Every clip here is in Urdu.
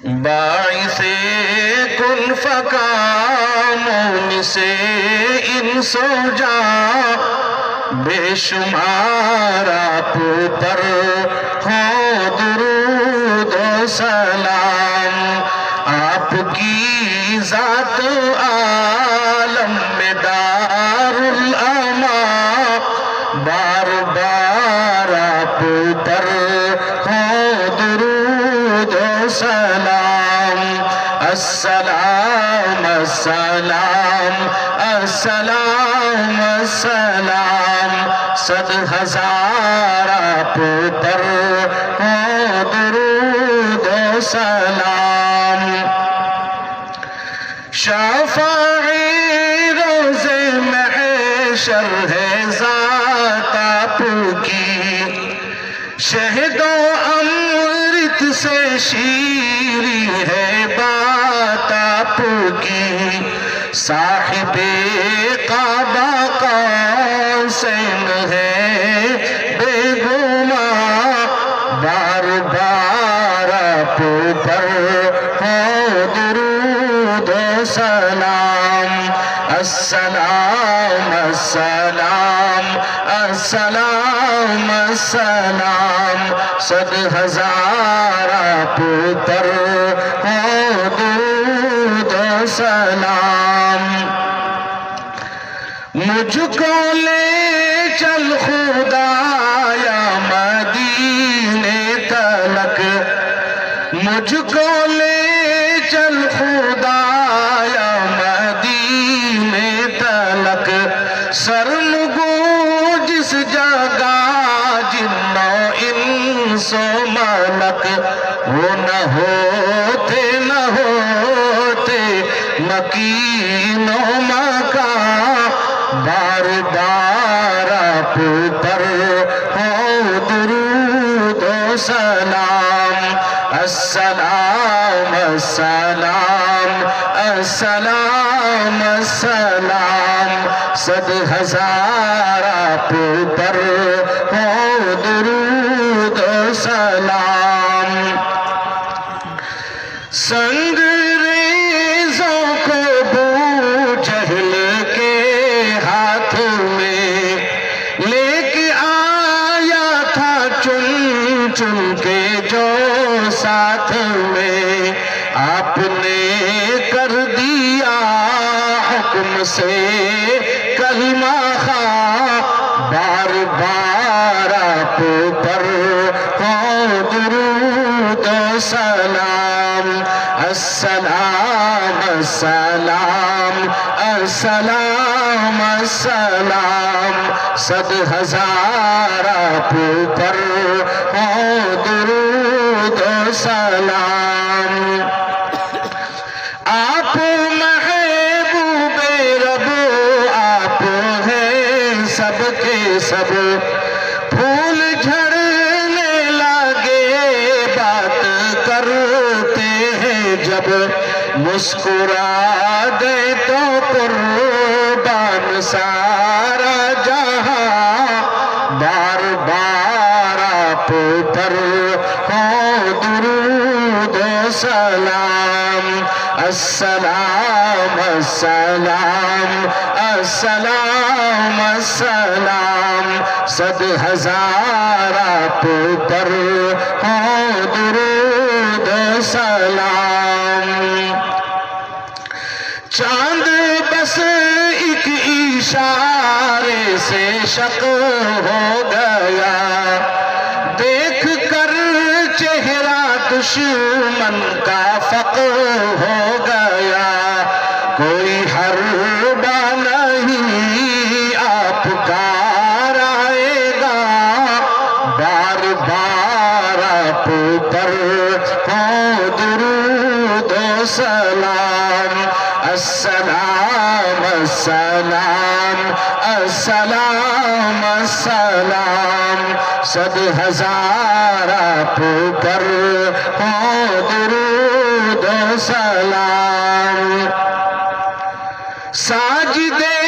باعث کن فکامون سے انس و جاں بے شمار آپ پر ہو درود و سلام. آپ کی ذات عالم میں دار الامان، بار بار آپ پر ہو درود و سلام. السلام السلام السلام السلام، صد ہزار آپ پر ہو درود و سلام. شافعی روز محشر ہے ذات آپ کی، شہد و امرت سے شیریں ہے بات آپ کی. صاحب قعبہ قوسین ہے بے گماں، بار بار آپ پر ہو درود و سلام. السلام السلام السلام السلام، صد ہزار آپ پر ہو درود و سلام. مجھ کو لے چل خدایا مدینے تلک، مجھ کو لے چل خدایا مدینے تلک. سرنگوں جس جگہ جن و انس و ملک، وہ نہ ہوتے مکین و مکان، بار بار آپ پر ہو درود و سلام. السلام السلام السلام السلام، صد ہزار آپ پر ہو درود و سلام. سنگریزوں کو ابو جہل کے ہاتھ میں لے کے آیا تھا چن چن کے جو ساتھ میں. آپ نے کر دیا حکم سے کلمہ خواں، بار بار آپ پر ہو درود و سلام. السلام السلام السلام السلام، صد ہزار آپ پر ہو درود و سلام. آپ محبوب رب، آپ ہیں سب کے سب. پھول جھڑنے لگے بات کرتے ہیں جب، مسکرا گئے تو قربان سارا جہاں، بار بار آپ پر ہو درود و سلام. السلام السلام السلام السلام، صد ہزار آپ پر ہو درود و سلام. چاند بس ایک اشارے سے شق ہو گیا، دیکھ کر چہرہ دشمن کا فق ہو گیا. کوئی حربہ نہیں آپ کا آئے گا، بار بار آپ پر ہو درود و سلام. السلام السلام السلام السلام، صد ہزار آپ پر ہو درود و سلام. ساجدے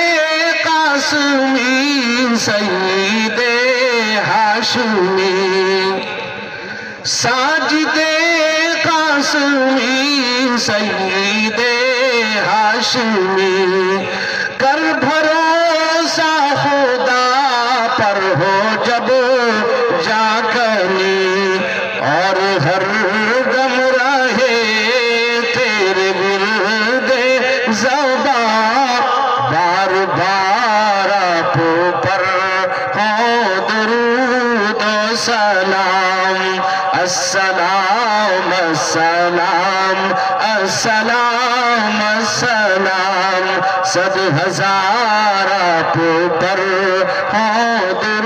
قاسمی سید ہاشمی، ساجدے قاسمی معصومی سید ہاشمی کر بھروسہ خدا پر ہو جب جا کنی اور ہر دم رہے تیرے ورد زباں بار بار آپ پر ہو درود و سلام السلام السلام السلام السلام صد ہزار آپ پر ہو درود